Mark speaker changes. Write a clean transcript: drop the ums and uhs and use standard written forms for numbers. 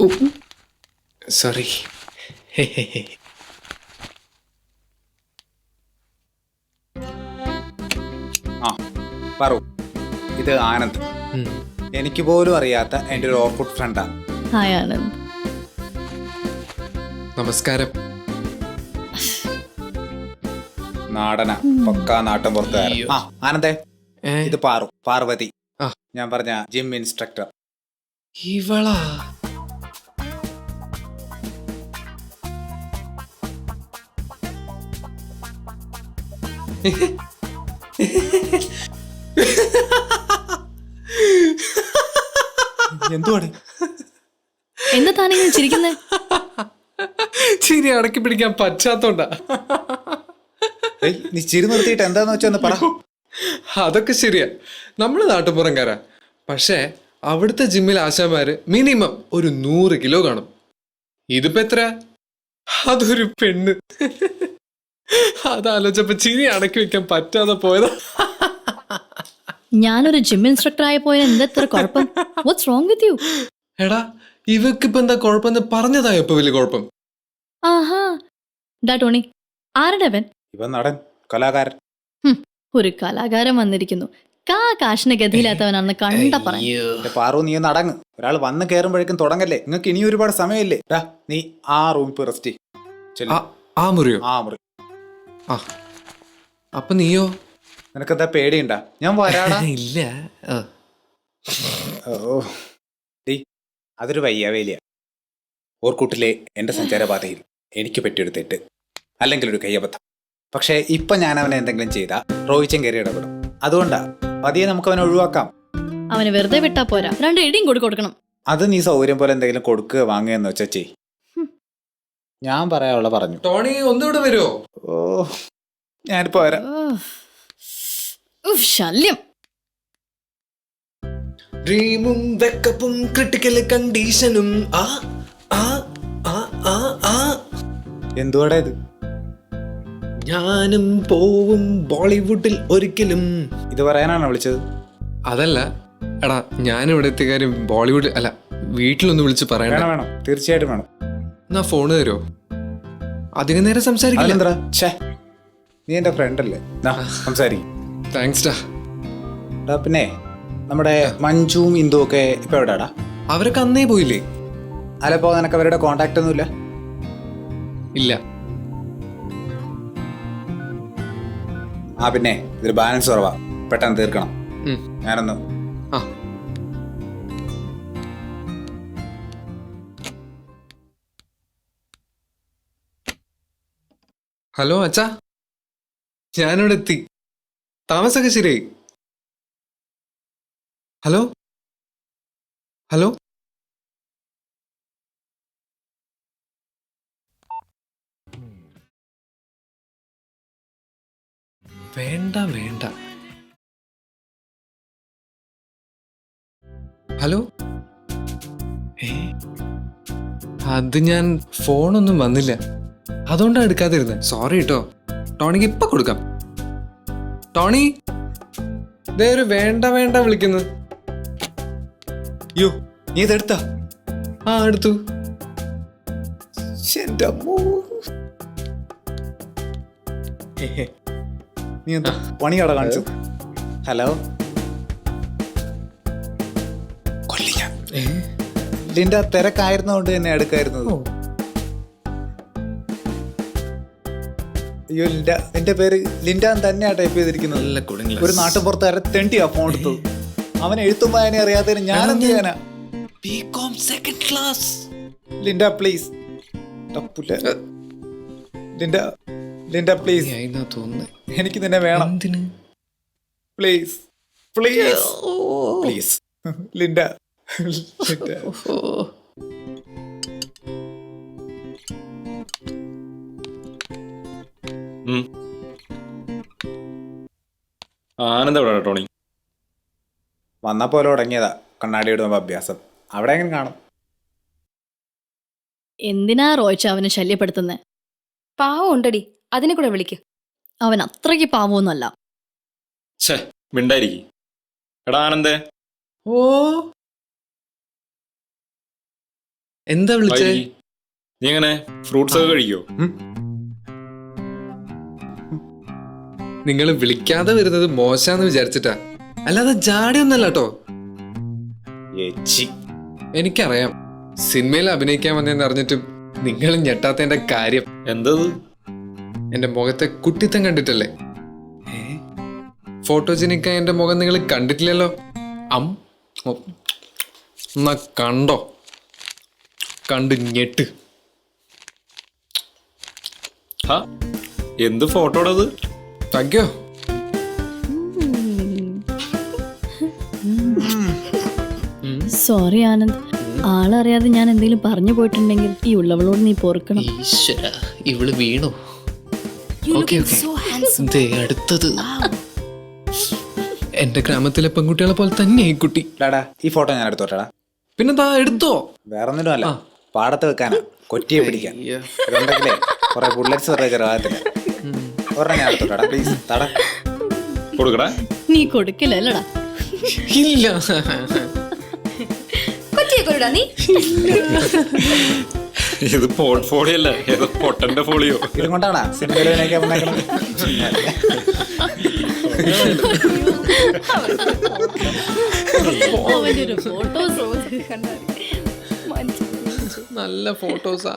Speaker 1: Sorry.
Speaker 2: ആ പറു, ഇത് ആനന്ദ്. എനിക്ക് പോലും അറിയാത്ത എൻ്റെ ഒരു ഓർക്കുഡ് ഫ്രണ്ടാണ്.
Speaker 3: ഹായ് ആനന്ദ്.
Speaker 1: നമസ്കാരം.
Speaker 2: നാടന പക്കാ നാട്ടും പുറത്തുകാരൻ. ആ ആനന്ദേ, ഇത് പാർവതി, ഞാൻ പറഞ്ഞ ജിം ഇൻസ്ട്രക്ടർ.
Speaker 1: ഇവളാ?
Speaker 2: എന്തുവാണ്
Speaker 3: എന്താ താനിങ്ങനെ ചിരിക്കുന്നേ?
Speaker 1: ചിരി അടക്കി പിടിക്കാൻ പറ്റാത്തോണ്ടാ.
Speaker 2: നീ ചിരി നിർത്തിയിട്ട് എന്താന്ന് വെച്ചാ പറ.
Speaker 1: അതൊക്കെ ശരിയാ, നമ്മള് നാട്ടുപുറംകാരാ. പക്ഷേ അവിടുത്തെ ജിമ്മിൽ ആശാമാര് മിനിമം ഒരു 100 കിലോ കാണും. ഇതിപ്പോ എത്ര? അതൊരു പെണ്ണ്. അതാലോചിച്ചപ്പോ ചിരി അടക്കി വെക്കാൻ പറ്റാതെ പോയതാ.
Speaker 3: ഞാനൊരു ജിം ഇൻസ്ട്രക്ടർ ആയ പോയാൽ എന്താ ഇത്ര കുഴപ്പം? What's wrong with you?
Speaker 1: എടാ, ഇവക്കിപ്പോ എന്താ കുഴപ്പമെന്ന് പറഞ്ഞതായോ ഇപ്പൊ വലിയ കുഴപ്പം?
Speaker 3: ആഹാ, ഡാ ടോണി, ആരുടെ അവൻ?
Speaker 2: ഇവൻ നടൻ, കലാകാരൻ.
Speaker 3: ഒരു കലാകാരൻ വന്നിരിക്കുന്നു. കാശിന് ഗതിയില്ലാത്തവനാണെന്ന് കണ്ട പറഞ്ഞു.
Speaker 2: പാറു, നീ നടങ്ങ്. ഒരാൾ വന്ന് കയറുമ്പോഴേക്കും തുടങ്ങല്ലേ. നിങ്ങൾക്ക് ഇനി ഒരുപാട് സമയമില്ലേ. നീ ആ റൂമിൽ പോയി റെസ്റ്റ്.
Speaker 1: ആ മുറിയോ?
Speaker 2: ആ മുറി.
Speaker 1: ആ, അപ്പൊ നീയോ?
Speaker 2: നിനക്കെന്താ പേടിയുണ്ടാ? ഞാൻ വരാടാ.
Speaker 1: ഇല്ല.
Speaker 2: ഓ ഡീ, അതൊരു വയ്യാവേലിയ. ഓർക്കൂട്ടിലെ എന്റെ സഞ്ചാരപാതയിൽ എനിക്ക് പറ്റിയൊരു തെറ്റ്, അല്ലെങ്കിൽ ഒരു കയ്യബദ്ധം. പക്ഷെ ഇപ്പൊ ഞാൻ അവനെ എന്തെങ്കിലും ചെയ്താ റോയിച്ചൻ കയറി ഇടപെടും. അതുകൊണ്ടാ പതിയെ നമുക്ക് അവനെ ഒഴിവാക്കാം.
Speaker 3: അവന് വെറുതെ വിട്ടാ പോരാ, 2 ഇടിയും കൊടുക്കണം.
Speaker 2: അത് നീ സൗകര്യം പോലെ എന്തെങ്കിലും കൊടുക്കുക വാങ്ങുകയെന്ന് വെച്ചാ ചെയ്. ഞാൻ പറയാനുള്ള പറഞ്ഞു.
Speaker 1: ടോണി, ഒന്നുകൂടെ വരുമോ?
Speaker 2: ഓ, ഞാനിപ്പോ വരാം.
Speaker 3: ശല്യം.
Speaker 1: ഡ്രീമും വെക്കപ്പും ക്രിട്ടിക്കൽ കണ്ടീഷനും.
Speaker 2: എന്തുവാടാ ഇത്?
Speaker 1: ഞാനും പോവും ബോളിവുഡിൽ ഒരിക്കലും.
Speaker 2: ഇത് പറയാനാണോ വിളിച്ചത്?
Speaker 1: അതല്ല എടാ, ഞാനിവിടെ എത്തിയ കാര്യം ബോളിവുഡ് അല്ല, വീട്ടിലൊന്ന് വിളിച്ച് പറയണ.
Speaker 2: വേണം, തീർച്ചയായിട്ടും വേണം.
Speaker 1: എന്നാ ഫോണ് തരുമോ? അധികം നേരം സംസാരിക്കില്ല.
Speaker 2: നീ എന്റെ ഫ്രണ്ട് അല്ലേ, സംസാരിക്കും.
Speaker 1: താങ്ക്സ് ഡാ.
Speaker 2: പിന്നെ നമ്മുടെ മഞ്ജുവും ഇന്ദുവും ഒക്കെ ഇപ്പൊ എവിടെയാടാ?
Speaker 1: അവരൊക്കെ അന്നേ പോയില്ലേ?
Speaker 2: അല്ലപ്പോ നിനക്ക് അവരുടെ കോണ്ടാക്ട് ഒന്നുമില്ല?
Speaker 1: ഇല്ല.
Speaker 2: ആ പിന്നെ ഇതൊരു ബാലൻസ് കുറവാ, പെട്ടെന്ന് തീർക്കണം. ഞാനൊന്ന്
Speaker 1: ഹലോ അച്ഛാ, ഞാനിവിടെ എത്തി. താമസമൊക്കെ ശരിയായി. ഹലോ ഹലോ, വേണ്ട വേണ്ട. ഹലോ, അത് ഞാൻ ഫോണൊന്നും വന്നില്ല, അതുകൊണ്ടാണ് എടുക്കാതിരുന്നത്. സോറി കേട്ടോ. ടോണിക്ക് ഇപ്പൊ കൊടുക്കാം. ടോണി, ദേ ഒരു വേണ്ട വേണ്ട വിളിക്കുന്നു.
Speaker 2: യോ, നീ ഇതെടുത്താ?
Speaker 1: ആ, എടുത്തു.
Speaker 2: നീ എന്താ പണിയാടാ കാണിച്ചു? ഹലോ, ലിൻഡ തിരക്കായിരുന്നോണ്ട് തന്നെ എടുക്കായിരുന്നത്. അയ്യോ ലിൻഡ, എന്റെ പേര് ലിൻഡ തന്നെയാ ടൈപ്പ് ചെയ്തിരിക്കുന്നത്. ഒരു നാട്ടുപുറത്തുകാരെ തെണ്ടിയാ ഫോൺ എടുത്തത്. അവൻ എഴുത്തും വായന അറിയാത്തതിന് ഞാൻ എന്ത് ചെയ്യാനാ?
Speaker 1: BCom second class.
Speaker 2: Linda please, Linda Linda please, എനിക്ക് നിന്നെ വേണം. Please please please Linda.
Speaker 4: Ananda എവിടെ ടോണി?
Speaker 2: വന്നപ്പോലെ തുടങ്ങിയതാ കണ്ണാടി ഇടുമ്പോ അഭ്യാസം. അവിടെ എങ്ങനെ കാണും?
Speaker 3: എന്തിനാ റോയിച്ച അവനെ ശല്യപ്പെടുത്തുന്നേ?
Speaker 5: പാവം ഉണ്ടടി, അതിനെ കൂടെ വിളിക്ക്.
Speaker 3: അവൻ അത്രയ്ക്ക് പാവമൊന്നുമല്ല.
Speaker 4: ഛേ, മിണ്ടായിരിക്കും. എടാ ആനന്ദേ.
Speaker 1: ഓ, എന്താ വിളിച്ചേ?
Speaker 4: വൈകി. നീ എങ്ങനെ ഫ്രൂട്ട്സ് ഒക്കെ കഴിക്കോ?
Speaker 1: നിങ്ങൾ വിളിക്കാതെ വരുന്നത് മോശാന്ന് വിചാരിച്ചിട്ടാ, അല്ലാതെ ജാടിയൊന്നല്ല കേട്ടോ.
Speaker 2: എച്ചി.
Speaker 1: എനിക്കറിയാം സിനിമയിൽ അഭിനയിക്കാൻ വന്നതെന്ന് അറിഞ്ഞിട്ടും നിങ്ങൾ ഞെട്ടാത്തതിന്റെ കാര്യം.
Speaker 4: എന്തത്?
Speaker 1: എന്റെ മുഖത്തെ കുട്ടിത്തം കണ്ടിട്ടല്ലേ? ഫോട്ടോജനിക്കായ എന്റെ മുഖം നിങ്ങൾ കണ്ടിട്ടില്ലല്ലോ. ഓ, എന്നാ കണ്ടോ, കണ്ട് ഞെട്ട്.
Speaker 4: ഹാ, എന്ത് ഫോട്ടോടത്?
Speaker 1: തഗ്യോ
Speaker 3: സോറി ആനന്ദ്, ആളറിയാതെ ഞാൻ എന്തെങ്കിലും പറഞ്ഞു പോയിട്ടുണ്ടെങ്കിൽ ഈ ഉള്ളവളോട് നീ പൊറുക്കണം.
Speaker 1: ഈശ്വര, ഇവള് വീണോ? ഓക്കെ അടുത്തത് എന്റെ ഗ്രാമത്തിലെ പെൺകുട്ടികളെ പോലെ തന്നെ ഈ കുട്ടി.
Speaker 2: ടാടാ, ഈ ഫോട്ടോ ഞാൻ എടുത്തോട്ടാടാ.
Speaker 1: പിന്നെന്താ എടുത്തോ?
Speaker 2: വേറൊന്നിനും അല്ല, പാടത്ത് വെക്കാനാ, കൊറ്റിയെ പിടിക്കാൻ. ഇതുണ്ടെങ്കിലേ കുറെ ബുള്ളറ്റ്സ് വെറുതെ ചെറുതാകത്തില്ല. ഒരെണ്ണം ഞാൻ എടുത്തോട്ടാടാ, പ്ലീസ് താടാ.
Speaker 4: കൊടുക്കടാ.
Speaker 3: നീ കൊടുക്കില്ല അല്ലടാ?
Speaker 1: ഇല്ല,
Speaker 5: കൊച്ചിയെ കൊല്ലടാ നീ.
Speaker 4: ഇത് പോർട്ട്ഫോളിയോ അല്ല, ഏതോ പൊട്ടന്റെ ഫോളിയോ.
Speaker 2: ഇതും കൊണ്ടാണാ സിനിമയിൽ അഭിനയിക്കാൻ വന്നേക്കണത്.
Speaker 3: അവന്റെ ഒരു ഫോട്ടോസ്
Speaker 1: നല്ല ഫോട്ടോസാ.